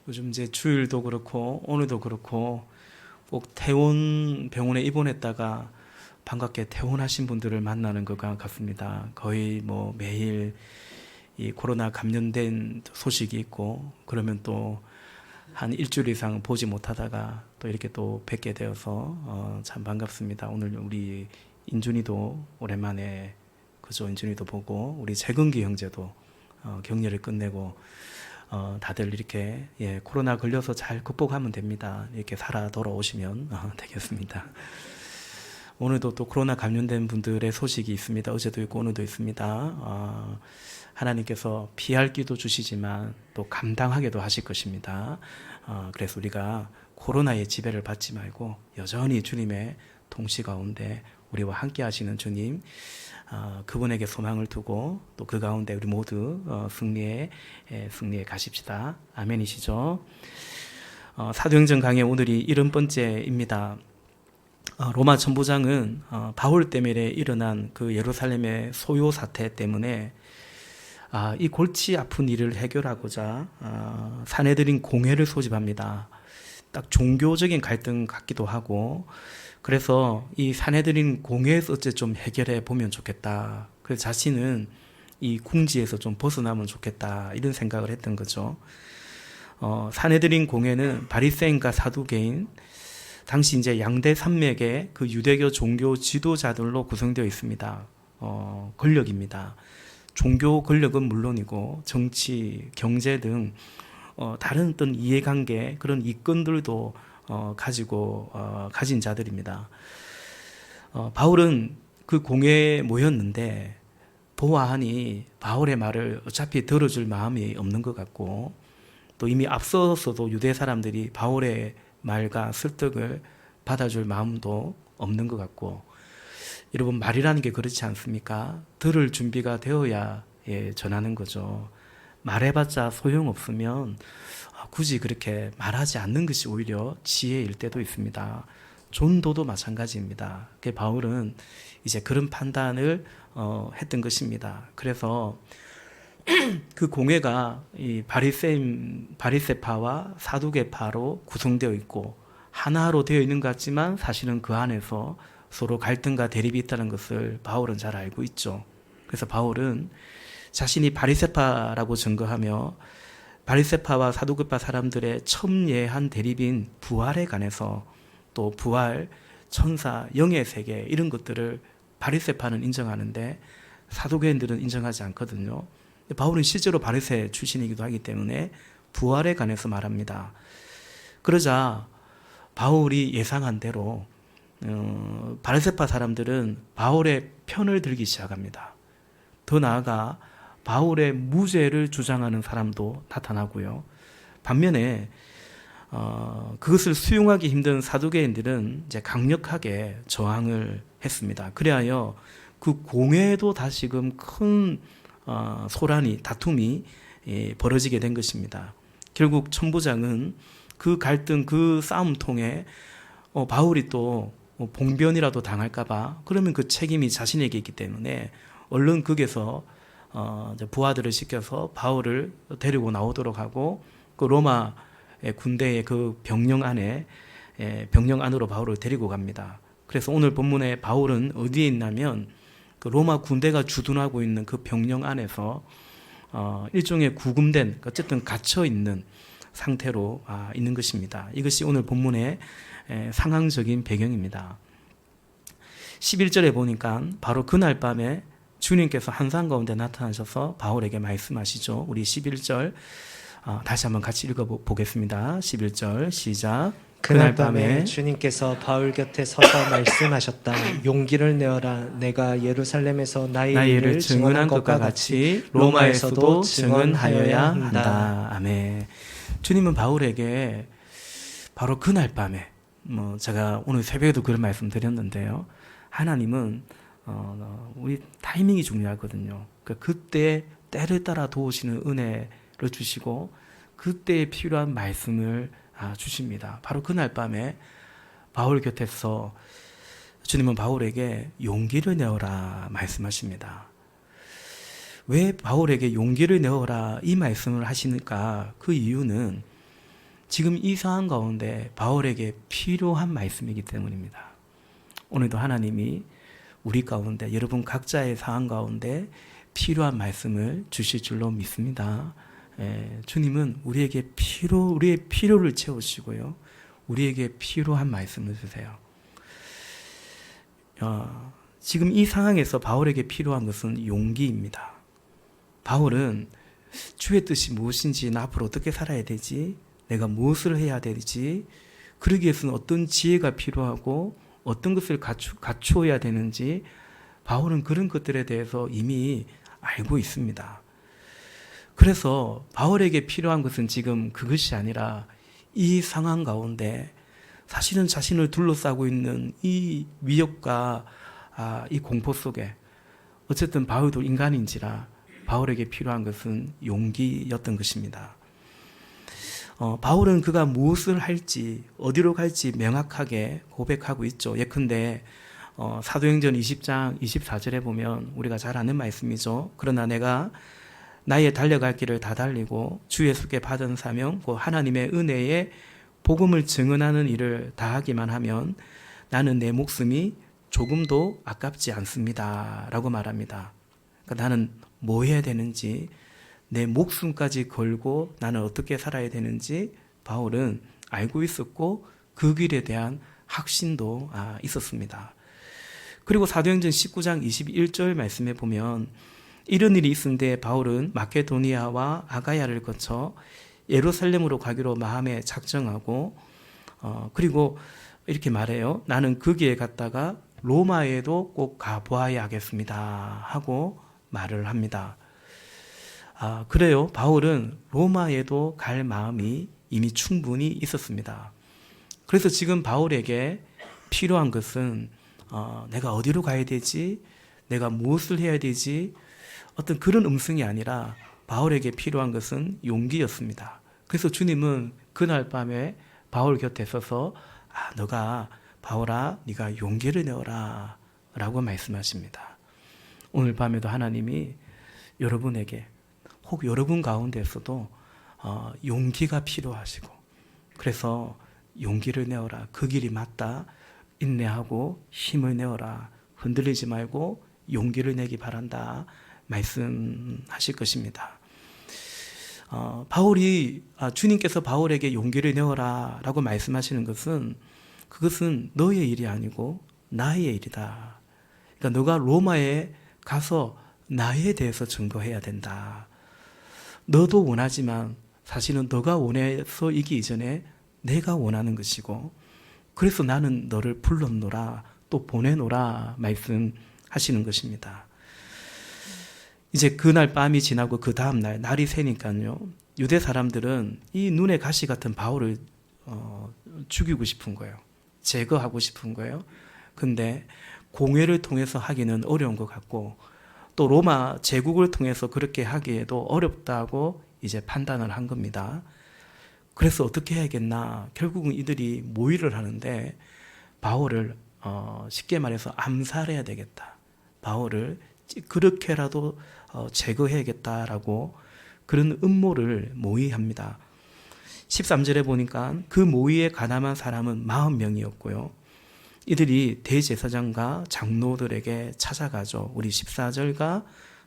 요즘 이제 주일도 그렇고 오늘도 그렇고 꼭 퇴원 병원에 입원했다가 반갑게 퇴원하신 분들을 만나는 것 같습니다. 거의 뭐 매일 이 코로나 감염된 소식이 있고 그러면 또 한 일주일 이상 보지 못하다가 또 이렇게 또 뵙게 되어서 참 반갑습니다. 오늘 우리 인준이도 오랜만에 그죠? 인준이도 보고 우리 재근기 형제도 격려를 끝내고 다들 이렇게 코로나 걸려서 잘 극복하면 됩니다. 이렇게 살아 돌아오시면 되겠습니다. 오늘도 또 코로나 감염된 분들의 소식이 있습니다. 어제도 있고 오늘도 있습니다. 하나님께서 피할 기도 주시지만 또 감당하게도 하실 것입니다. 그래서 우리가 코로나의 지배를 받지 말고 여전히 주님의 통치 가운데 우리와 함께 하시는 주님, 그분에게 소망을 두고 또 그 가운데 우리 모두 승리에 가십시다. 아멘이시죠? 사도행전 강의 오늘이 70번째입니다. 로마 천부장은 바울 때문에 일어난 그 예루살렘의 소요 사태 때문에 이 골치 아픈 일을 해결하고자 사내들인 공회를 소집합니다. 딱 종교적인 갈등 같기도 하고 그래서 이 사내들인 공회에서 어째 좀 해결해 보면 좋겠다. 그래서 자신은 이 궁지에서 좀 벗어나면 좋겠다 이런 생각을 했던 거죠. 사내들인 공회는 바리새인과 사두개인 당시 이제 양대 산맥의 그 유대교 종교 지도자들로 구성되어 있습니다. 권력입니다. 종교 권력은 물론이고 정치, 경제 등 다른 어떤 이해관계 그런 이권들도 가진 자들입니다. 바울은 그 공회에 모였는데 보아하니 바울의 말을 어차피 들어줄 마음이 없는 것 같고 또 이미 앞서서도 유대 사람들이 바울의 말과 설득을 받아줄 마음도 없는 것 같고 여러분 말이라는 게 그렇지 않습니까? 들을 준비가 되어야 전하는 거죠. 말해봤자 소용없으면 굳이 그렇게 말하지 않는 것이 오히려 지혜일 때도 있습니다. 전도도 마찬가지입니다. 바울은 이제 그런 판단을 했던 것입니다. 그래서 그 공회가 이 바리새파와 사두개파로 구성되어 있고 하나로 되어 있는 것 같지만 사실은 그 안에서 서로 갈등과 대립이 있다는 것을 바울은 잘 알고 있죠. 그래서 바울은 자신이 바리새파라고 증거하며 바리새파와 사두개파 사람들의 첨예한 대립인 부활에 관해서 또 부활, 천사, 영의 세계 이런 것들을 바리새파는 인정하는데 사두개인들은 인정하지 않거든요. 바울은 실제로 바리새 출신이기도 하기 때문에 부활에 관해서 말합니다. 그러자 바울이 예상한 대로 바리새파 사람들은 바울의 편을 들기 시작합니다. 더 나아가 바울의 무죄를 주장하는 사람도 나타나고요. 반면에 그것을 수용하기 힘든 사두개인들은 이제 강력하게 저항을 했습니다. 그리하여 그 공회에도 다시금 큰 소란이 다툼이 벌어지게 된 것입니다. 결국 천부장은 그 갈등 그 싸움 통해 바울이 또 봉변이라도 당할까봐 그러면 그 책임이 자신에게 있기 때문에 얼른 극에서 부하들을 시켜서 바울을 데리고 나오도록 하고 그 로마 군대의 그 병영 안으로 바울을 데리고 갑니다. 그래서 오늘 본문에 바울은 어디에 있냐면 그 로마 군대가 주둔하고 있는 그 병영 안에서 일종의 구금된 어쨌든 갇혀 있는 상태로 있는 것입니다. 이것이 오늘 본문의 상황적인 배경입니다. 11절에 보니까 바로 그날 밤에 주님께서 한산 가운데 나타나셔서 바울에게 말씀하시죠. 우리 11절 다시 한번 같이 읽어보겠습니다. 11절 시작. 그날 밤에 주님께서 바울 곁에 서서 말씀하셨다. 용기를 내어라. 내가 예루살렘에서 나의 일을 증언한 것과 같이 로마에서도 증언하여야 한다. 아멘. 주님은 바울에게 바로 그날 밤에 제가 오늘 새벽에도 그런 말씀 드렸는데요. 하나님은 우리 타이밍이 중요하거든요. 그때 때를 따라 도우시는 은혜를 주시고 그때에 필요한 말씀을 주십니다. 바로 그날 밤에 바울 곁에서 주님은 바울에게 용기를 내어라 말씀하십니다. 왜 바울에게 용기를 내어라 이 말씀을 하시니까 그 이유는 지금 이 상황 가운데 바울에게 필요한 말씀이기 때문입니다. 오늘도 하나님이 우리 가운데 여러분 각자의 상황 가운데 필요한 말씀을 주실 줄로 믿습니다. 주님은 우리의 필요를 채우시고요. 우리에게 필요한 말씀을 주세요. 지금 이 상황에서 바울에게 필요한 것은 용기입니다. 바울은 주의 뜻이 무엇인지, 나 앞으로 어떻게 살아야 되지, 내가 무엇을 해야 되지, 그러기 위해서는 어떤 지혜가 필요하고 어떤 것을 갖추어야 되는지 바울은 그런 것들에 대해서 이미 알고 있습니다. 그래서 바울에게 필요한 것은 지금 그것이 아니라 이 상황 가운데 사실은 자신을 둘러싸고 있는 이 위협과 이 공포 속에 어쨌든 바울도 인간인지라 바울에게 필요한 것은 용기였던 것입니다. 바울은 그가 무엇을 할지 어디로 갈지 명확하게 고백하고 있죠. 예컨대 사도행전 20장 24절에 보면 우리가 잘 아는 말씀이죠. 그러나 내가 나의 달려갈 길을 다 달리고 주 예수께 받은 사명 곧 하나님의 은혜에 복음을 증언하는 일을 다하기만 하면 나는 내 목숨이 조금도 아깝지 않습니다 라고 말합니다. 그러니까 나는 뭐 해야 되는지, 내 목숨까지 걸고 나는 어떻게 살아야 되는지 바울은 알고 있었고 그 길에 대한 확신도 있었습니다. 그리고 사도행전 19장 21절 말씀에 보면 이런 일이 있은데 바울은 마케도니아와 아가야를 거쳐 예루살렘으로 가기로 마음에 작정하고 그리고 이렇게 말해요. 나는 거기에 갔다가 로마에도 꼭 가보아야 하겠습니다 하고 말을 합니다. 그래요. 바울은 로마에도 갈 마음이 이미 충분히 있었습니다. 그래서 지금 바울에게 필요한 것은 내가 어디로 가야 되지? 내가 무엇을 해야 되지? 어떤 그런 음성이 아니라 바울에게 필요한 것은 용기였습니다. 그래서 주님은 그날 밤에 바울 곁에 서서 바울아, 네가 용기를 내어라 라고 말씀하십니다. 오늘 밤에도 하나님이 여러분에게 혹 여러분 가운데서도 용기가 필요하시고 그래서 용기를 내어라. 그 길이 맞다. 인내하고 힘을 내어라. 흔들리지 말고 용기를 내기 바란다. 말씀하실 것입니다. 주님께서 바울에게 용기를 내어라 라고 말씀하시는 것은 그것은 너의 일이 아니고 나의 일이다. 그러니까 너가 로마에 가서 나에 대해서 증거해야 된다. 너도 원하지만 사실은 너가 원해서 이기 이전에 내가 원하는 것이고 그래서 나는 너를 불렀노라 또 보내노라 말씀하시는 것입니다. 이제 그날 밤이 지나고 그 다음날 날이 새니까요. 유대 사람들은 이 눈에 가시 같은 바울을 죽이고 싶은 거예요. 제거하고 싶은 거예요. 근데 공회를 통해서 하기는 어려운 것 같고 또 로마 제국을 통해서 그렇게 하기에도 어렵다고 이제 판단을 한 겁니다. 그래서 어떻게 해야겠나? 결국은 이들이 모의를 하는데 바울을 쉽게 말해서 암살해야 되겠다. 바울을 그렇게라도 제거해야겠다라고 그런 음모를 모의합니다. 13절에 보니까 그 모의에 가담한 사람은 40명이었고요. 이들이 대제사장과 장로들에게 찾아가죠. 우리 14절과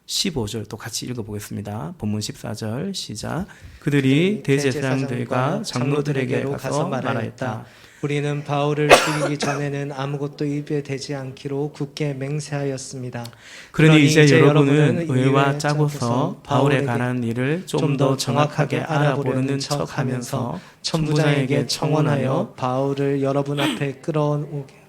15절 또 같이 읽어보겠습니다. 본문 14절 시작. 그들이 대제사장들과 장로들에게로 가서 말하였다. 우리는 바울을 죽이기 전에는 아무것도 입에 대지 않기로 굳게 맹세하였습니다. 그러니 이제 여러분은 의와 짜고서 바울에 관한 일을 좀 더 정확하게 알아보려는 척하면서 천부장에게 청원하여 바울을 여러분 앞에 끌어오게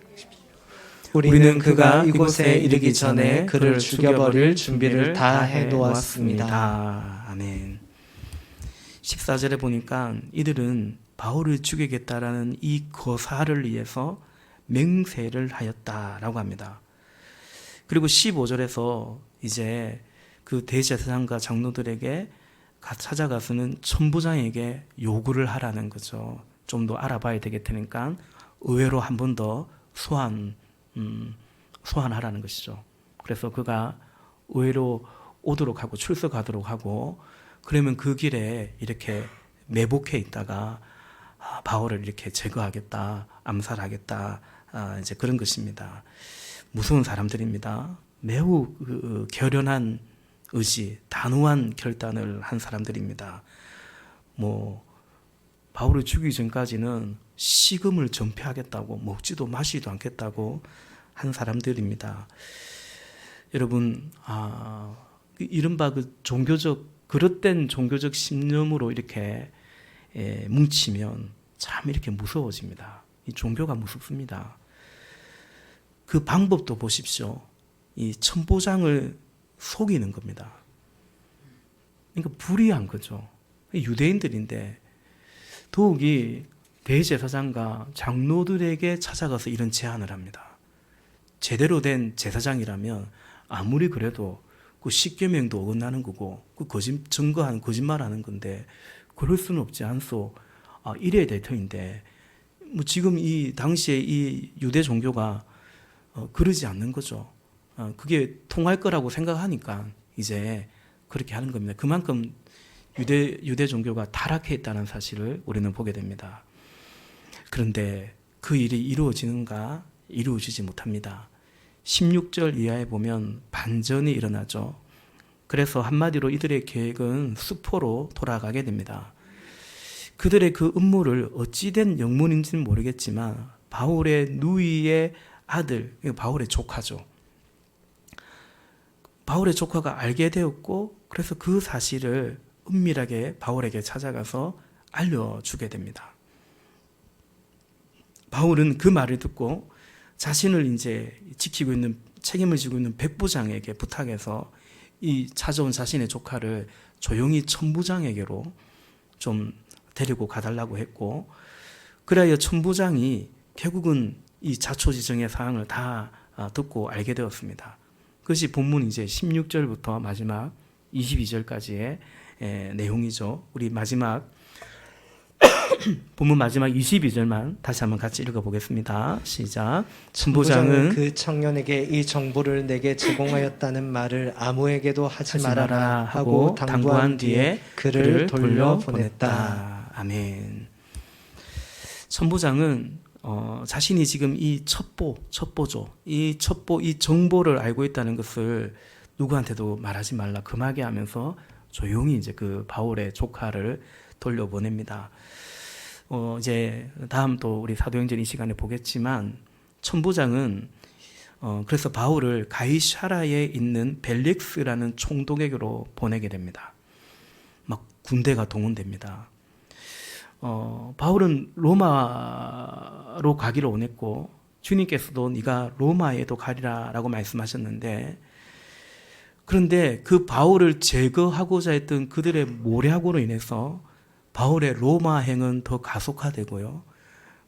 우리는 그가 이곳에 이르기 전에 그를 죽여버릴 준비를 다 해놓았습니다. 아멘. 14절에 보니까 이들은 바울을 죽이겠다라는 이 거사를 위해서 맹세를 하였다라고 합니다. 그리고 15절에서 이제 그 대제사장과 장로들에게 찾아가서는 천부장에게 요구를 하라는 거죠. 좀 더 알아봐야 되겠다니까 의외로 한 번 더 소환하라는 것이죠. 그래서 그가 의외로 오도록 하고 출석하도록 하고, 그러면 그 길에 이렇게 매복해 있다가 바울을 이렇게 제거하겠다, 암살하겠다, 이제 그런 것입니다. 무서운 사람들입니다. 매우 결연한 의지, 단호한 결단을 한 사람들입니다. 뭐 바울을 죽이기 전까지는 식음을 전폐하겠다고, 먹지도 마시지도 않겠다고 한 사람들입니다. 여러분, 이른바 그 그릇된 종교적 신념으로 이렇게 뭉치면 참 이렇게 무서워집니다. 이 종교가 무섭습니다. 그 방법도 보십시오. 이 천보장을 속이는 겁니다. 그러니까 불의한 거죠. 유대인들인데 더욱이 대제사장과 장로들에게 찾아가서 이런 제안을 합니다. 제대로 된 제사장이라면 아무리 그래도 그 십계명도 어긋나는 거고 그 증거한 거짓말하는 건데 그럴 수는 없지 않소. 이래야 될 터인데 뭐 지금 이 당시에 이 유대 종교가 그러지 않는 거죠. 그게 통할 거라고 생각하니까 이제 그렇게 하는 겁니다. 그만큼 유대 종교가 타락해 있다는 사실을 우리는 보게 됩니다. 그런데 그 일이 이루어지는가? 이루어지지 못합니다. 16절 이하에 보면 반전이 일어나죠. 그래서 한마디로 이들의 계획은 수포로 돌아가게 됩니다. 그들의 그 음모를 어찌된 영문인지는 모르겠지만 바울의 누이의 아들, 바울의 조카죠. 바울의 조카가 알게 되었고 그래서 그 사실을 은밀하게 바울에게 찾아가서 알려주게 됩니다. 바울은 그 말을 듣고 자신을 이제 지키고 있는, 책임을 지고 있는 백부장에게 부탁해서 이 찾아온 자신의 조카를 조용히 천부장에게로 좀 데리고 가달라고 했고, 그래야 천부장이 결국은 이 자초지정의 사항을 다 듣고 알게 되었습니다. 그것이 본문 이제 16절부터 마지막 22절까지의 내용이죠. 우리 마지막 본문 마지막 22절만 다시 한번 같이 읽어보겠습니다. 시작. 천부장은 그 청년에게 이 정보를 내게 제공하였다는 말을 아무에게도 하지 말아라 하고 당부한 뒤에 그를 돌려보냈다. 아멘. 천부장은 자신이 지금 이 첩보죠. 이 정보를 알고 있다는 것을 누구한테도 말하지 말라 금하게 하면서 조용히 이제 그 바울의 조카를 돌려보냅니다. 이제 다음 또 우리 사도행전 이 시간에 보겠지만 천부장은 그래서 바울을 가이사라에 있는 벨릭스라는 총독에게로 보내게 됩니다. 막 군대가 동원됩니다. 바울은 로마로 가기를 원했고 주님께서도 네가 로마에도 가리라라고 말씀하셨는데, 그런데 그 바울을 제거하고자 했던 그들의 모략으로 인해서 바울의 로마행은 더 가속화되고요.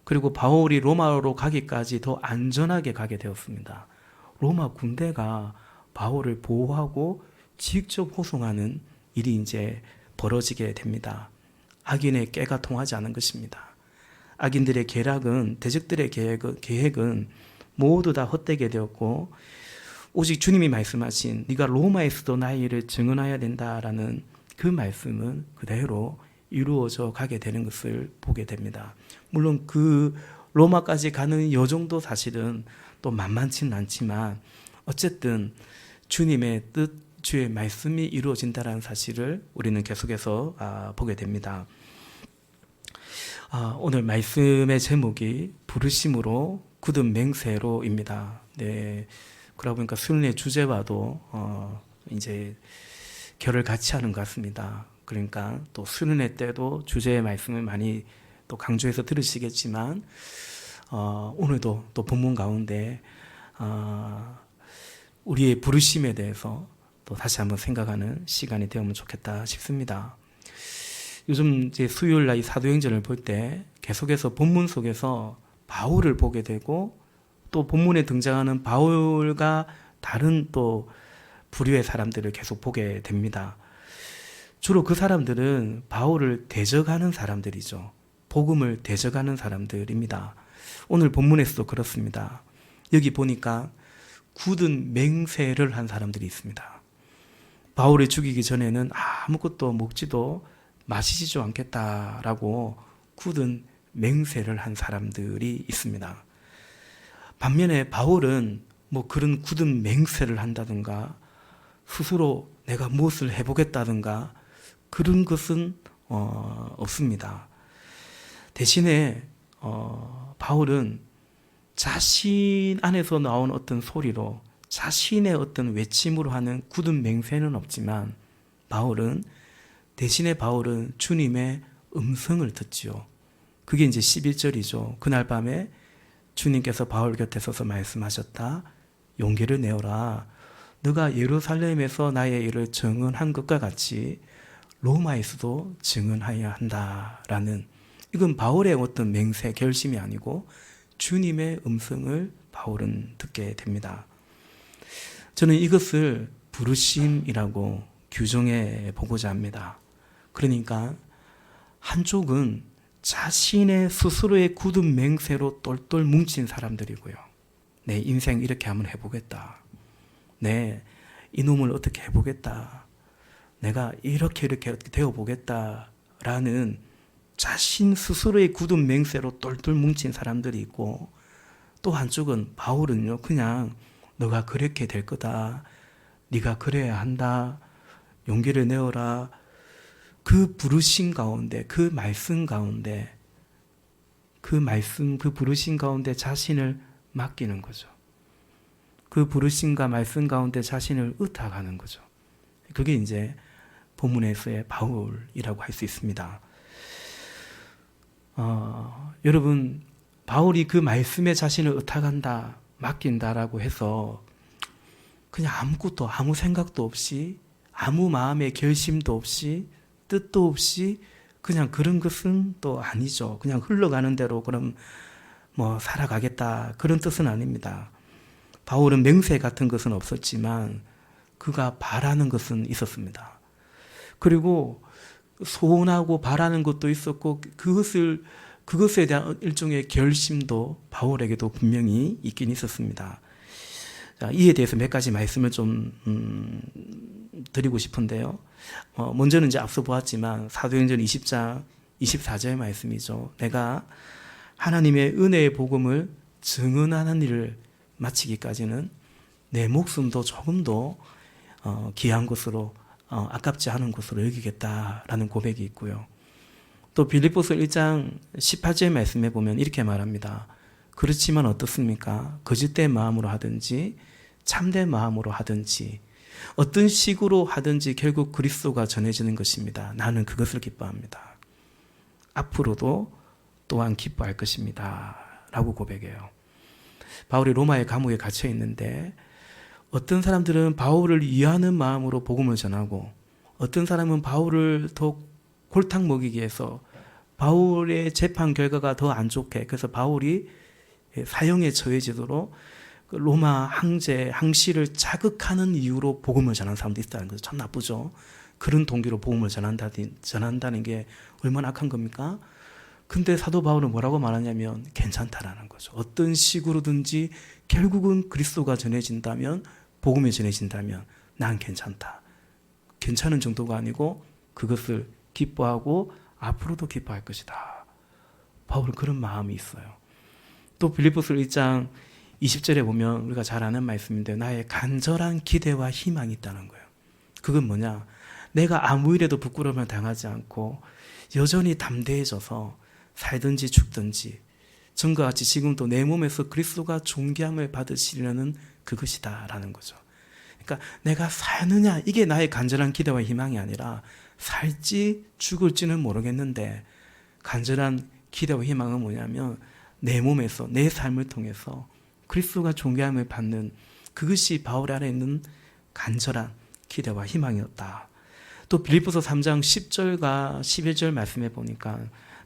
그리고 바울이 로마로 가기까지 더 안전하게 가게 되었습니다. 로마 군대가 바울을 보호하고 직접 호송하는 일이 이제 벌어지게 됩니다. 악인의 깨가 통하지 않은 것입니다. 악인들의 계략은, 대적들의 계획은 모두 다 헛되게 되었고 오직 주님이 말씀하신 네가 로마에서도 나의 일을 증언해야 된다라는 그 말씀은 그대로 이루어져 가게 되는 것을 보게 됩니다. 물론 그 로마까지 가는 여정도 사실은 또 만만치는 않지만 어쨌든 주님의 뜻, 주의 말씀이 이루어진다는 사실을 우리는 계속해서 보게 됩니다. 오늘 말씀의 제목이 부르심으로 굳은 맹세로입니다. 네, 그러다 보니까 수련의 주제와도 이제 결을 같이 하는 것 같습니다. 그러니까 또 수련회 때도 주제의 말씀을 많이 또 강조해서 들으시겠지만 오늘도 또 본문 가운데 우리의 부르심에 대해서 또 다시 한번 생각하는 시간이 되면 좋겠다 싶습니다. 요즘 이제 수요일 날 이 사도행전을 볼 때 계속해서 본문 속에서 바울을 보게 되고 또 본문에 등장하는 바울과 다른 또 부류의 사람들을 계속 보게 됩니다. 주로 그 사람들은 바울을 대적하는 사람들이죠. 복음을 대적하는 사람들입니다. 오늘 본문에서도 그렇습니다. 여기 보니까 굳은 맹세를 한 사람들이 있습니다. 바울을 죽이기 전에는 아무것도 먹지도 마시지도 않겠다라고 굳은 맹세를 한 사람들이 있습니다. 반면에 바울은 뭐 그런 굳은 맹세를 한다든가 스스로 내가 무엇을 해보겠다든가 그런 것은 없습니다. 대신에 바울은 자신 안에서 나온 어떤 소리로 자신의 어떤 외침으로 하는 굳은 맹세는 없지만 대신에 바울은 주님의 음성을 듣지요. 그게 이제 11절이죠. 그날 밤에 주님께서 바울 곁에 서서 말씀하셨다. 용기를 내어라. 너가 예루살렘에서 나의 일을 증언한 것과 같이 로마에서도 증언하여야 한다라는, 이건 바울의 어떤 맹세 결심이 아니고 주님의 음성을 바울은 듣게 됩니다. 저는 이것을 부르심이라고 규정해 보고자 합니다. 그러니까 한쪽은 자신의 스스로의 굳은 맹세로 똘똘 뭉친 사람들이고요. 내 인생 이렇게 한번 해보겠다. 이놈을 어떻게 해보겠다. 내가 이렇게 되어보겠다라는 자신 스스로의 굳은 맹세로 똘똘 뭉친 사람들이 있고, 또 한쪽은 바울은요, 그냥 너가 그렇게 될 거다. 네가 그래야 한다. 용기를 내어라. 그 부르심 가운데, 그 말씀 가운데, 그 부르심 가운데 자신을 맡기는 거죠. 그 부르심과 말씀 가운데 자신을 의탁하는 거죠. 그게 이제 본문에서의 바울이라고 할 수 있습니다. 여러분, 바울이 그 말씀에 자신을 의탁한다, 맡긴다라고 해서 그냥 아무것도, 아무 생각도 없이, 아무 마음의 결심도 없이, 뜻도 없이 그냥 그런 것은 또 아니죠. 그냥 흘러가는 대로 그럼 뭐 살아가겠다, 그런 뜻은 아닙니다. 바울은 맹세 같은 것은 없었지만 그가 바라는 것은 있었습니다. 그리고 소원하고 바라는 것도 있었고 그것에 대한 일종의 결심도 바울에게도 분명히 있긴 있었습니다. 자, 이에 대해서 몇 가지 말씀을 좀 드리고 싶은데요. 먼저는 이제 앞서 보았지만 사도행전 20장 24절 말씀이죠. 내가 하나님의 은혜의 복음을 증언하는 일을 마치기까지는 내 목숨도 조금도 귀한 것으로 아깝지 않은 것으로 여기겠다라는 고백이 있고요. 또 빌립보서 1장 18절 말씀에 보면 이렇게 말합니다. 그렇지만 어떻습니까? 거짓된 마음으로 하든지 참된 마음으로 하든지 어떤 식으로 하든지 결국 그리스도가 전해지는 것입니다. 나는 그것을 기뻐합니다. 앞으로도 또한 기뻐할 것입니다. 라고 고백해요. 바울이 로마의 감옥에 갇혀 있는데 어떤 사람들은 바울을 이해하는 마음으로 복음을 전하고, 어떤 사람은 바울을 더 골탕 먹이기 위해서 바울의 재판 결과가 더 안 좋게, 그래서 바울이 사형에 처해지도록 로마 항시를 자극하는 이유로 복음을 전하는 사람도 있다는 거죠. 참 나쁘죠. 그런 동기로 복음을 전한다는 게 얼마나 악한 겁니까? 근데 사도 바울은 뭐라고 말하냐면 괜찮다라는 거죠. 어떤 식으로든지 결국은 그리스도가 전해진다면, 복음이 전해진다면 난 괜찮다. 괜찮은 정도가 아니고 그것을 기뻐하고 앞으로도 기뻐할 것이다. 바울은 그런 마음이 있어요. 또 빌립보서 1장 20절에 보면 우리가 잘 아는 말씀인데 나의 간절한 기대와 희망이 있다는 거예요. 그건 뭐냐? 내가 아무 일에도 부끄러움을 당하지 않고 여전히 담대해져서 살든지 죽든지 전과 같이 지금도 내 몸에서 그리스도가 존귀함을 받으시려는 그것이다 라는 거죠. 그러니까 내가 사느냐, 이게 나의 간절한 기대와 희망이 아니라 살지 죽을지는 모르겠는데 간절한 기대와 희망은 뭐냐면 내 몸에서, 내 삶을 통해서 그리스도가 존귀함을 받는 그것이 바울 안에 있는 간절한 기대와 희망이었다. 또 빌립보서 3장 10절과 11절 말씀해 보니까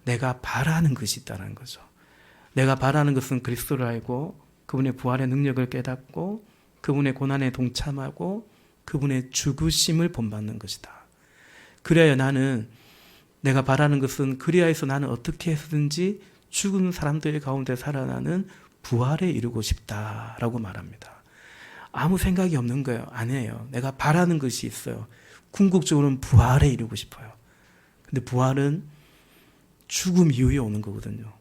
내가 바라는 것이 있다는 거죠. 내가 바라는 것은 그리스도를 알고 그분의 부활의 능력을 깨닫고 그분의 고난에 동참하고 그분의 죽으심을 본받는 것이다. 그래야 나는, 내가 바라는 것은 그리하여서 나는 어떻게 해서든지 죽은 사람들 가운데 살아나는 부활에 이르고 싶다라고 말합니다. 아무 생각이 없는 거예요. 아니에요. 내가 바라는 것이 있어요. 궁극적으로는 부활에 이루고 싶어요. 근데 부활은 죽음 이후에 오는 거거든요.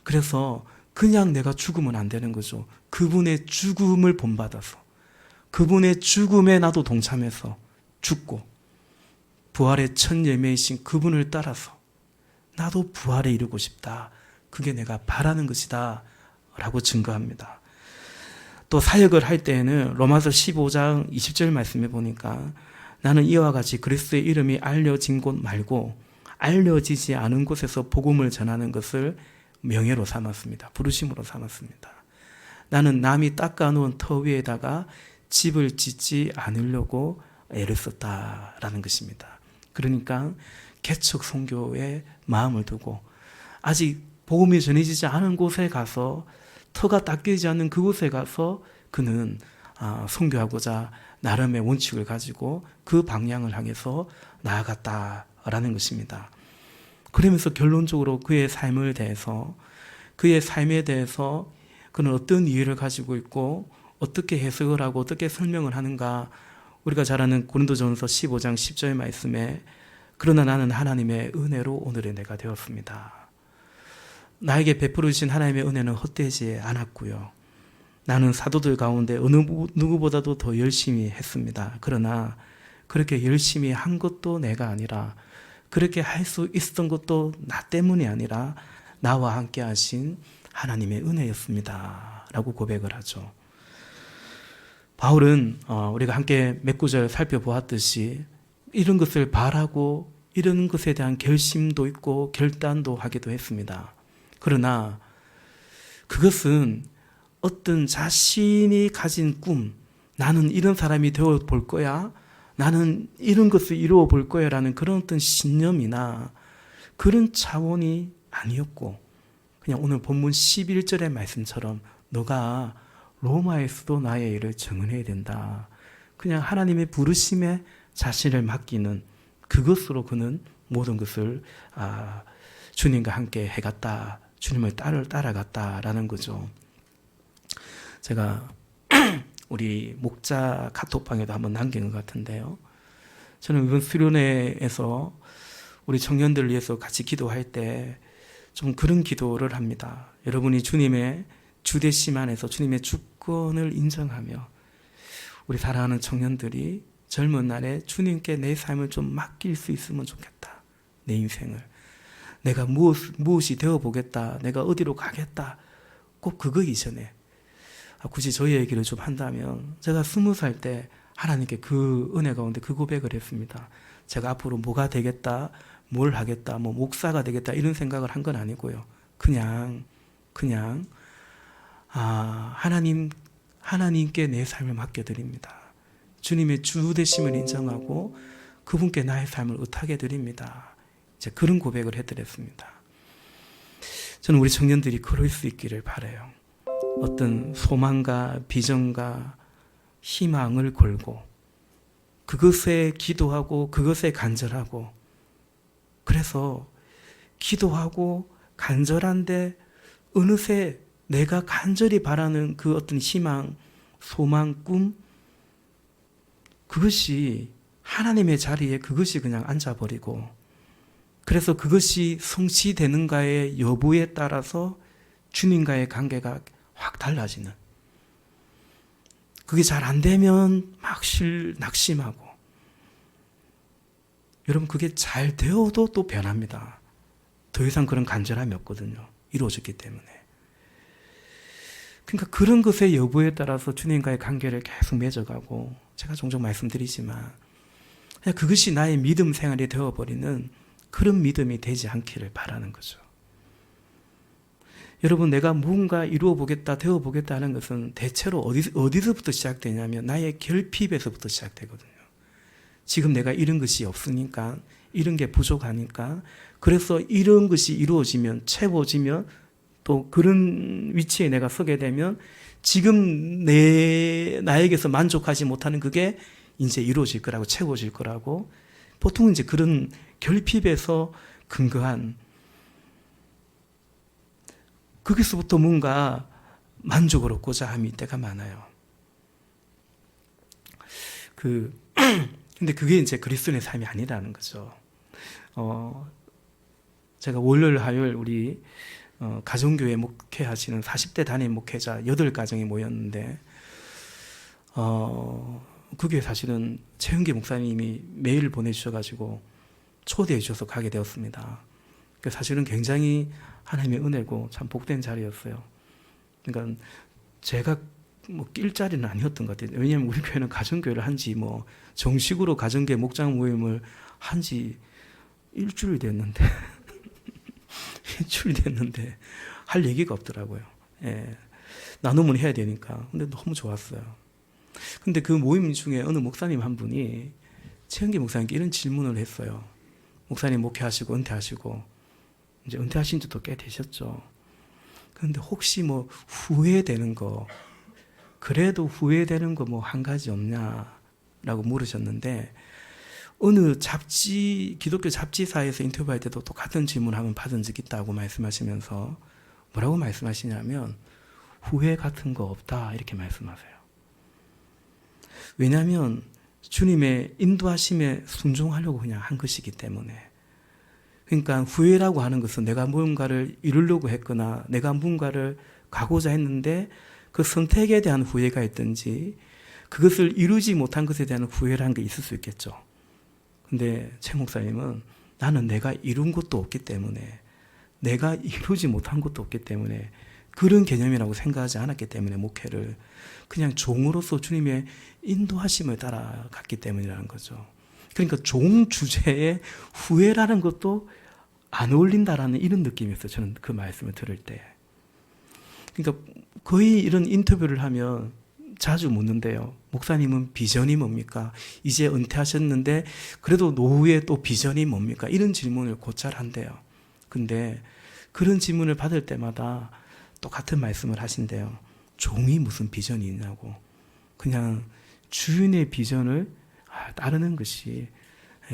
그래서 그냥 내가 죽으면 안 되는 거죠. 그분의 죽음을 본받아서, 그분의 죽음에 나도 동참해서 죽고, 부활의 첫 예매이신 그분을 따라서 나도 부활에 이루고 싶다. 그게 내가 바라는 것이다. 라고 증거합니다. 또 사역을 할 때에는 로마서 15장 20절 말씀에 보니까 나는 이와 같이 그리스도의 이름이 알려진 곳 말고 알려지지 않은 곳에서 복음을 전하는 것을 명예로 삼았습니다. 부르심으로 삼았습니다. 나는 남이 닦아놓은 터 위에다가 집을 짓지 않으려고 애를 썼다라는 것입니다. 그러니까 개척 선교에 마음을 두고 아직 복음이 전해지지 않은 곳에 가서 터가 닦이지 않는 그곳에 가서 그는 선교하고자 나름의 원칙을 가지고 그 방향을 향해서 나아갔다라는 것입니다. 그러면서 결론적으로 그의 삶에 대해서 그는 어떤 이해를 가지고 있고 어떻게 해석을 하고 어떻게 설명을 하는가, 우리가 잘 아는 고린도전서 15장 10절 말씀에 그러나 나는 하나님의 은혜로 오늘의 내가 되었습니다. 나에게 베풀어 주신 하나님의 은혜는 헛되지 않았고요. 나는 사도들 가운데 어느 누구보다도 더 열심히 했습니다. 그러나 그렇게 열심히 한 것도 내가 아니라, 그렇게 할 수 있었던 것도 나 때문이 아니라 나와 함께 하신 하나님의 은혜였습니다. 라고 고백을 하죠. 바울은 우리가 함께 몇 구절 살펴보았듯이 이런 것을 바라고 이런 것에 대한 결심도 있고 결단도 하기도 했습니다. 그러나 그것은 어떤 자신이 가진 꿈, 나는 이런 사람이 되어 볼 거야, 나는 이런 것을 이루어 볼 거야 라는 그런 어떤 신념이나 그런 차원이 아니었고, 그냥 오늘 본문 11절의 말씀처럼 너가 로마에서도 나의 일을 증언해야 된다. 그냥 하나님의 부르심에 자신을 맡기는 그것으로 그는 모든 것을 주님과 함께 해갔다. 주님을 따라갔다라는 거죠. 제가 우리 목자 카톡방에도 한번 남긴 것 같은데요. 저는 이번 수련회에서 우리 청년들을 위해서 같이 기도할 때 좀 그런 기도를 합니다. 여러분이 주님의 주대심 안에서 주님의 주권을 인정하며 우리 사랑하는 청년들이 젊은 날에 주님께 내 삶을 좀 맡길 수 있으면 좋겠다. 내 인생을. 내가 무엇이 되어보겠다. 내가 어디로 가겠다. 꼭 그거 이전에. 굳이 저희 얘기를 좀 한다면 제가 20살 때 하나님께 그 은혜 가운데 그 고백을 했습니다. 제가 앞으로 뭐가 되겠다, 뭘 하겠다, 뭐 목사가 되겠다 이런 생각을 한 건 아니고요. 그냥 하나님께 내 삶을 맡겨드립니다. 주님의 주 되심을 인정하고 그분께 나의 삶을 의탁해 드립니다. 이제 그런 고백을 해드렸습니다. 저는 우리 청년들이 그럴 수 있기를 바라요. 어떤 소망과 비전과 희망을 걸고 그것에 기도하고 그것에 간절하고, 그래서 기도하고 간절한데 어느새 내가 간절히 바라는 그 어떤 희망, 소망, 꿈, 그것이 하나님의 자리에 그것이 그냥 앉아버리고, 그래서 그것이 성취되는가의 여부에 따라서 주님과의 관계가 확 달라지는, 그게 잘 안 되면 막 낙심하고, 여러분 그게 잘 되어도 또 변합니다. 더 이상 그런 간절함이 없거든요. 이루어졌기 때문에. 그러니까 그런 것의 여부에 따라서 주님과의 관계를 계속 맺어가고, 제가 종종 말씀드리지만 그냥 그것이 나의 믿음 생활이 되어버리는 그런 믿음이 되지 않기를 바라는 거죠. 여러분, 내가 무언가 이루어보겠다, 되어보겠다 하는 것은 대체로 어디서부터 시작되냐면 나의 결핍에서부터 시작되거든요. 지금 내가 이런 것이 없으니까, 이런 게 부족하니까, 그래서 이런 것이 이루어지면, 채워지면, 또 그런 위치에 내가 서게 되면 지금 나에게서 만족하지 못하는 그게 이제 이루어질 거라고, 채워질 거라고, 보통은 이제 그런 결핍에서 근거한, 거기서부터 뭔가 만족을 얻고자 함이 때가 많아요. 근데 그게 이제 그리스도인의 삶이 아니라는 거죠. 제가 월요일, 화요일 우리 가정교회 목회하시는 40대 단임 목회자 8가정이 모였는데 그게 사실은 최은기 목사님이 메일을 보내주셔가지고 초대해 주셔서 가게 되었습니다. 사실은 굉장히 하나님의 은혜고 참 복된 자리였어요. 그러니까 제가 뭐 낄 자리는 아니었던 것 같아요. 왜냐하면 우리 교회는 가정교회를 한지 뭐 정식으로 가정교회 목장 모임을 한지 일주일 됐는데 일주일 됐는데 할 얘기가 없더라고요. 예. 나눔은 해야 되니까. 근데 너무 좋았어요. 근데 그 모임 중에 어느 목사님 한 분이 최은기 목사님께 이런 질문을 했어요. 목사님 목회하시고 은퇴하시고 이제 은퇴하신 지도 꽤 되셨죠. 그런데 혹시 뭐 후회되는 거, 그래도 후회되는 거 뭐 한 가지 없냐라고 물으셨는데 어느 잡지, 기독교 잡지사에서 인터뷰할 때도 똑같은 질문을 한번 받은 적이 있다고 말씀하시면서 뭐라고 말씀하시냐면 후회 같은 거 없다 이렇게 말씀하세요. 왜냐하면 주님의 인도하심에 순종하려고 그냥 한 것이기 때문에. 그러니까 후회라고 하는 것은 내가 무언가를 이루려고 했거나 내가 무언가를 가고자 했는데 그 선택에 대한 후회가 있든지 그것을 이루지 못한 것에 대한 후회라는 게 있을 수 있겠죠. 근데 최 목사님은 나는 내가 이룬 것도 없기 때문에 내가 이루지 못한 것도 없기 때문에 그런 개념이라고 생각하지 않았기 때문에 목회를 그냥 종으로서 주님의 인도하심을 따라갔기 때문이라는 거죠. 그러니까 종 주제에 후회라는 것도 안 어울린다라는 이런 느낌이었어요. 저는 그 말씀을 들을 때. 그러니까 거의 이런 인터뷰를 하면 자주 묻는데요. 목사님은 비전이 뭡니까? 이제 은퇴하셨는데 그래도 노후에 또 비전이 뭡니까? 이런 질문을 곧잘 한대요. 근데 그런 질문을 받을 때마다 똑같은 말씀을 하신대요. 종이 무슨 비전이 있냐고. 그냥 주인의 비전을 따르는 것이,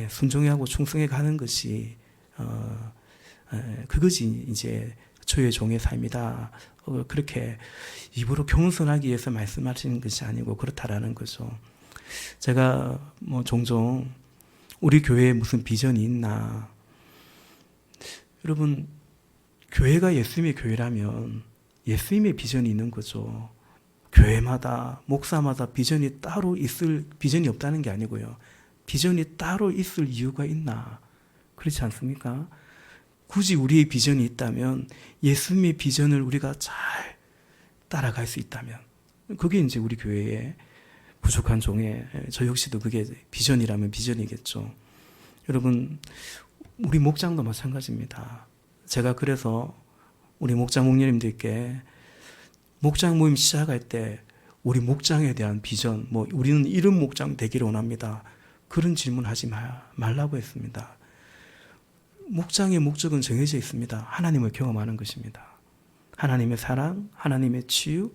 순종하고 충성해 가는 것이 그것이 이제 주의 종의 삶이다. 그렇게 입으로 겸손하기 위해서 말씀하시는 것이 아니고 그렇다라는 거죠. 제가 뭐 종종 우리 교회에 무슨 비전이 있나. 여러분, 교회가 예수님의 교회라면 예수님의 비전이 있는 거죠. 교회마다, 목사마다 비전이 따로 있을, 비전이 없다는 게 아니고요. 비전이 따로 있을 이유가 있나. 그렇지 않습니까? 굳이 우리의 비전이 있다면 예수님의 비전을 우리가 잘 따라갈 수 있다면 그게 이제 우리 교회의 부족한 종의, 저 역시도 그게 비전이라면 비전이겠죠. 여러분, 우리 목장도 마찬가지입니다. 제가 그래서 우리 목장 목녀님들께 목장 모임 시작할 때 우리 목장에 대한 비전, 뭐 우리는 이런 목장 되기를 원합니다. 그런 질문하지 말라고 했습니다. 목장의 목적은 정해져 있습니다. 하나님을 경험하는 것입니다. 하나님의 사랑, 하나님의 치유,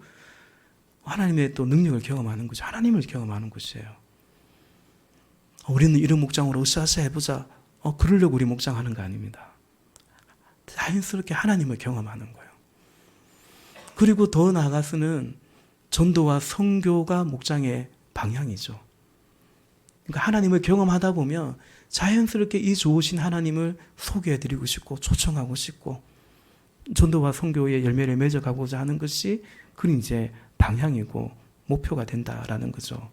하나님의 또 능력을 경험하는 거죠. 하나님을 경험하는 것이에요. 우리는 이런 목장으로 으쌰으쌰 해보자. 그러려고 우리 목장하는 거 아닙니다. 자연스럽게 하나님을 경험하는 거예요. 그리고 더 나아가서는 전도와 선교가 목장의 방향이죠. 그러니까 하나님을 경험하다 보면 자연스럽게 이 좋으신 하나님을 소개해드리고 싶고 초청하고 싶고 전도와 선교의 열매를 맺어가고자 하는 것이 그건 이제 방향이고 목표가 된다라는 거죠.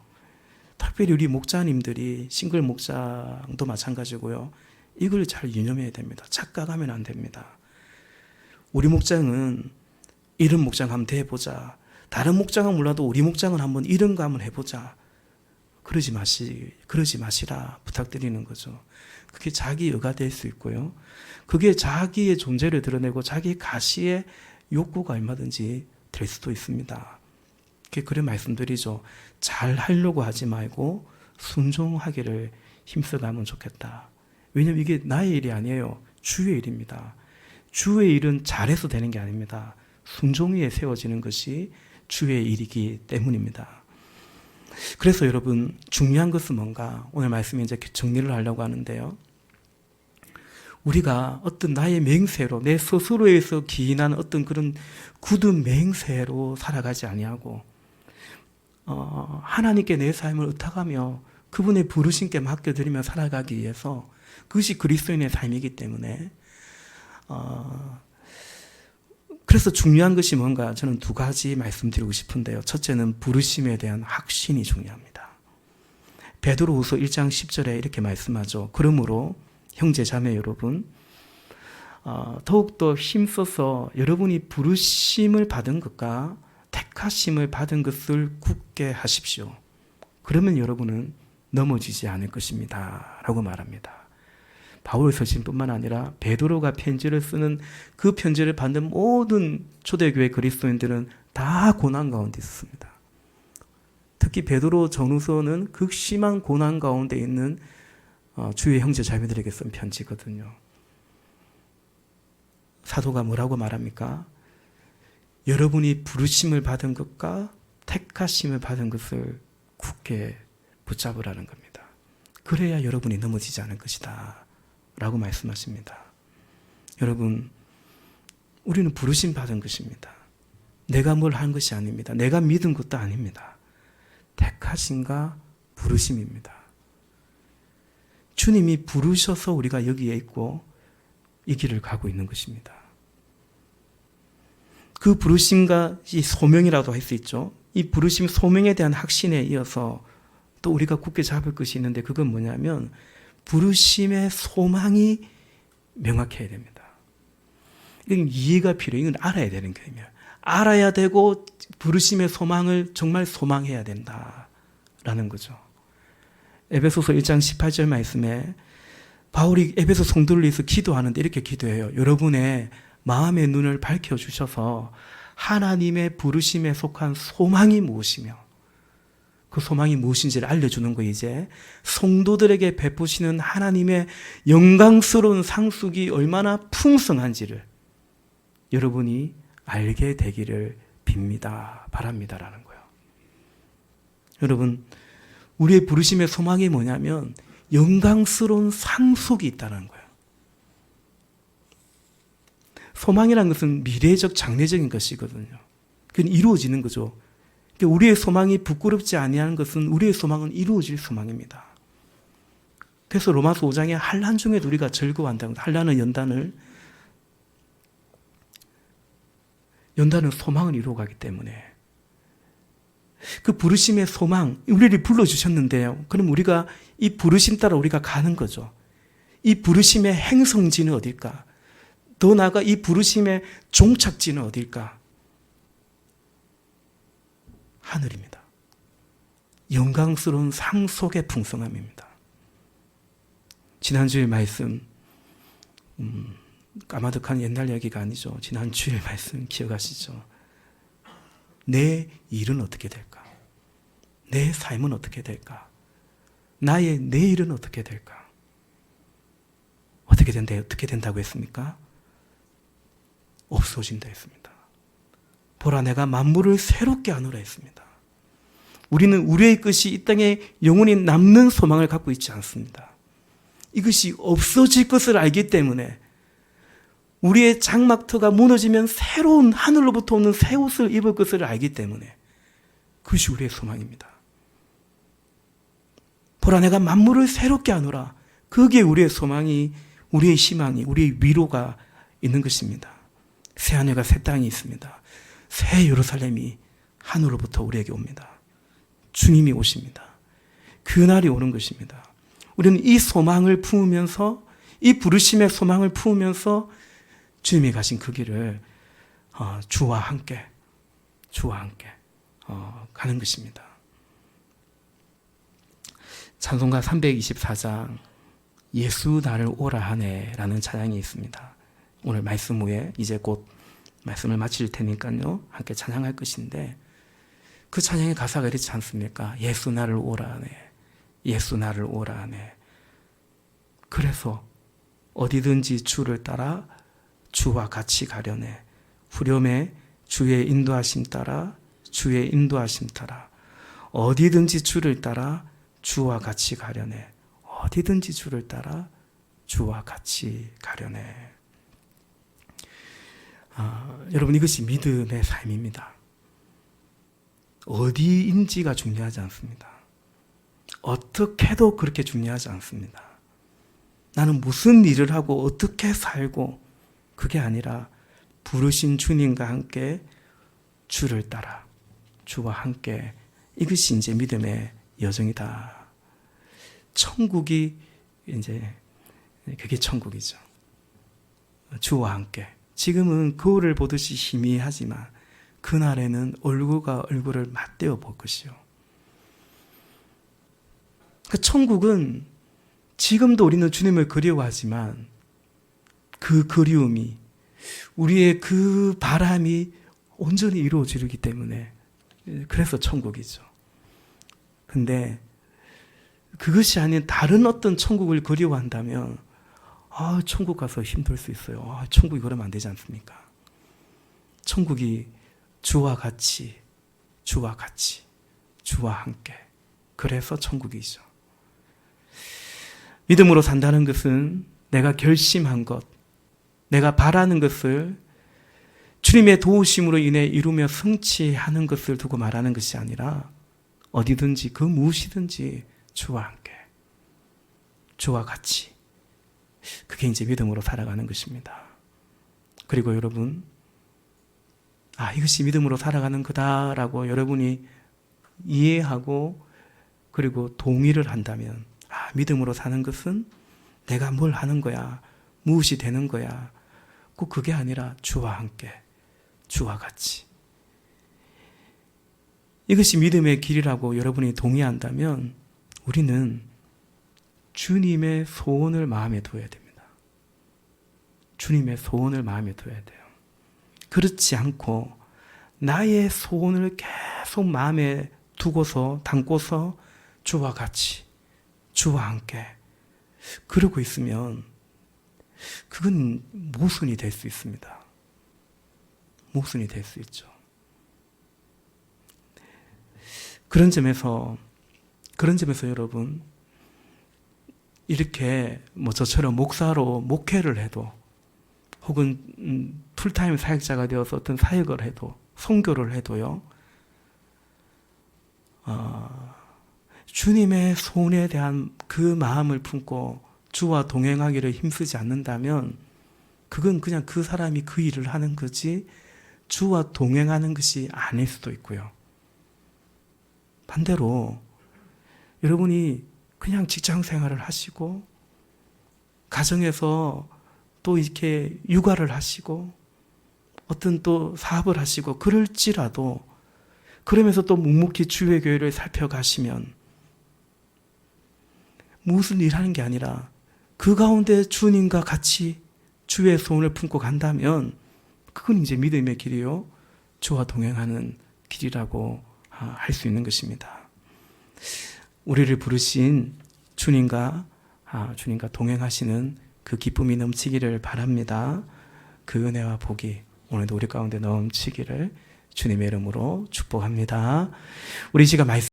특별히 우리 목자님들이 싱글 목장도 마찬가지고요. 이걸 잘 유념해야 됩니다. 착각하면 안 됩니다. 우리 목장은 이런 목장 한번 돼보자. 다른 목장은 몰라도 우리 목장은 한번 이런 거 한번 해보자. 그러지 마시라 부탁드리는 거죠. 그게 자기 여가 될 수 있고요. 그게 자기의 존재를 드러내고 자기 가시의 욕구가 얼마든지 될 수도 있습니다. 그래 말씀드리죠. 잘 하려고 하지 말고 순종하기를 힘써가면 좋겠다. 왜냐하면 이게 나의 일이 아니에요. 주의 일입니다. 주의 일은 잘해서 되는 게 아닙니다. 순종 위에 세워지는 것이 주의 일이기 때문입니다. 그래서 여러분 중요한 것은 뭔가 오늘 말씀에 이제 정리를 하려고 하는데요. 우리가 어떤 나의 맹세로 내 스스로에서 기인한 어떤 그런 굳은 맹세로 살아가지 아니하고 하나님께 내 삶을 의탁하며 그분의 부르심께 맡겨드리며 살아가기 위해서 그것이 그리스도인의 삶이기 때문에 그래서 중요한 것이 뭔가 저는 두 가지 말씀드리고 싶은데요. 첫째는 부르심에 대한 확신이 중요합니다. 베드로후서 1장 10절에 이렇게 말씀하죠. 그러므로 형제 자매 여러분 더욱더 힘써서 여러분이 부르심을 받은 것과 택하심을 받은 것을 굳게 하십시오. 그러면 여러분은 넘어지지 않을 것입니다. 라고 말합니다. 바울 서신뿐만 아니라 베드로가 편지를 쓰는 그 편지를 받는 모든 초대교회 그리스도인들은 다 고난 가운데 있었습니다. 특히 베드로 전후서는 극심한 고난 가운데 있는 주의 형제 자매들에게 쓴 편지거든요. 사도가 뭐라고 말합니까? 여러분이 부르심을 받은 것과 택하심을 받은 것을 굳게 붙잡으라는 겁니다. 그래야 여러분이 넘어지지 않을 것이다 라고 말씀하십니다. 여러분, 우리는 부르심 받은 것입니다. 내가 뭘 한 것이 아닙니다. 내가 믿은 것도 아닙니다. 택하심과 부르심입니다. 주님이 부르셔서 우리가 여기에 있고 이 길을 가고 있는 것입니다. 그 부르심과 이 소명이라도 할 수 있죠. 이 부르심 소명에 대한 확신에 이어서 또 우리가 굳게 잡을 것이 있는데 그건 뭐냐면 부르심의 소망이 명확해야 됩니다. 이건 이해가 필요해요. 이건 알아야 되는 거예요. 알아야 되고 부르심의 소망을 정말 소망해야 된다라는 거죠. 에베소서 1장 18절 말씀에 바울이 에베소 성도를 위해서 기도하는데 이렇게 기도해요. 여러분의 마음의 눈을 밝혀주셔서 하나님의 부르심에 속한 소망이 무엇이며 그 소망이 무엇인지를 알려주는 거 이제 성도들에게 베푸시는 하나님의 영광스러운 상속이 얼마나 풍성한지를 여러분이 알게 되기를 빕니다. 바랍니다라는 거예요. 여러분, 우리의 부르심의 소망이 뭐냐면 영광스러운 상속이 있다는 거예요. 소망이라는 것은 미래적, 장래적인 것이거든요. 그건 이루어지는 거죠. 우리의 소망이 부끄럽지 아니하는 것은 우리의 소망은 이루어질 소망입니다. 그래서 로마서 5장에 환난 중에도 우리가 즐거워한다는 거예요. 환난의 연단은 소망을 이루어가기 때문에 그 부르심의 소망, 우리를 불러주셨는데요. 그럼 우리가 이 부르심 따라 우리가 가는 거죠. 이 부르심의 행성지는 어딜까? 더 나아가 이 부르심의 종착지는 어딜까? 하늘입니다. 영광스러운 상속의 풍성함입니다. 지난주의 말씀, 까마득한 옛날 이야기가 아니죠. 지난주의 말씀 기억하시죠? 내 일은 어떻게 될까? 내 삶은 어떻게 될까? 나의 내일은 어떻게 될까? 어떻게 된다고 했습니까? 없어진다 했습니다. 보라, 내가 만물을 새롭게 하노라 했습니다. 우리는 우리의 것이 이 땅에 영원히 남는 소망을 갖고 있지 않습니다. 이것이 없어질 것을 알기 때문에 우리의 장막터가 무너지면 새로운 하늘로부터 오는 새 옷을 입을 것을 알기 때문에 그것이 우리의 소망입니다. 보라, 내가 만물을 새롭게 하노라. 그게 우리의 소망이, 우리의 희망이, 우리의 위로가 있는 것입니다. 새 하늘과 새 땅이 있습니다. 새 예루살렘이 하늘로부터 우리에게 옵니다. 주님이 오십니다. 그날이 오는 것입니다. 우리는 이 소망을 품으면서, 이 부르심의 소망을 품으면서 주님이 가신 그 길을 주와 함께 가는 것입니다. 찬송가 324장 예수 나를 오라 하네 라는 찬양이 있습니다. 오늘 말씀 후에 이제 곧 말씀을 마칠 테니까요 함께 찬양할 것인데 그 찬양의 가사가 이렇지 않습니까? 예수 나를 오라 하네, 예수 나를 오라 하네. 그래서 어디든지 주를 따라 주와 같이 가려네. 후렴에 주의 인도하심 따라 주의 인도하심 따라 어디든지 주를 따라 주와 같이 가려네. 어디든지 주를 따라 주와 같이 가려네. 여러분, 이것이 믿음의 삶입니다. 어디인지가 중요하지 않습니다. 어떻게 해도 그렇게 중요하지 않습니다. 나는 무슨 일을 하고 어떻게 살고, 그게 아니라 부르신 주님과 함께 주를 따라 주와 함께, 이것이 이제 믿음의 여정이다. 천국이 이제 그게 천국이죠. 주와 함께. 지금은 거울을 보듯이 희미하지만 그날에는 얼굴과 얼굴을 맞대어 볼 것이요. 그 천국은 지금도 우리는 주님을 그리워하지만 그 그리움이, 우리의 그 바람이 온전히 이루어지기 때문에, 그래서 천국이죠. 근데 그것이 아닌 다른 어떤 천국을 그리워한다면, 천국 가서 힘들 수 있어요. 천국이 그러면 안 되지 않습니까? 천국이 주와 같이, 주와 같이, 주와 함께. 그래서 천국이죠. 믿음으로 산다는 것은 내가 결심한 것, 내가 바라는 것을 주님의 도우심으로 인해 이루며 성취하는 것을 두고 말하는 것이 아니라 어디든지 그 무엇이든지 주와 함께, 주와 같이, 그게 이제 믿음으로 살아가는 것입니다. 그리고 여러분, 이것이 믿음으로 살아가는 거다라고 여러분이 이해하고 그리고 동의를 한다면, 믿음으로 사는 것은 내가 뭘 하는 거야, 무엇이 되는 거야, 꼭 그게 아니라 주와 함께, 주와 같이, 이것이 믿음의 길이라고 여러분이 동의한다면 우리는 주님의 소원을 마음에 둬야 됩니다. 주님의 소원을 마음에 둬야 돼요. 그렇지 않고 나의 소원을 계속 마음에 두고서 담고서 주와 같이, 주와 함께 그러고 있으면 그건 모순이 될 수 있습니다. 모순이 될 수 있죠. 그런 점에서 여러분, 이렇게 저처럼 목사로 목회를 해도, 혹은 풀타임 사역자가 되어서 어떤 사역을 해도, 선교를 해도요, 주님의 소원에 대한 그 마음을 품고 주와 동행하기를 힘쓰지 않는다면 그건 그냥 그 사람이 그 일을 하는 거지 주와 동행하는 것이 아닐 수도 있고요. 반대로 여러분이 그냥 직장 생활을 하시고 가정에서 또 이렇게 육아를 하시고 어떤 또 사업을 하시고 그럴지라도, 그러면서 또 묵묵히 주의 교회를 살펴가시면 무슨 일 하는 게 아니라 그 가운데 주님과 같이 주의 소원을 품고 간다면 그건 이제 믿음의 길이요, 주와 동행하는 길이라고 할 수 있는 것입니다. 우리를 부르신 주님과 동행하시는 그 기쁨이 넘치기를 바랍니다. 그 은혜와 복이 오늘도 우리 가운데 넘치기를 주님의 이름으로 축복합니다. 우리 지금 말씀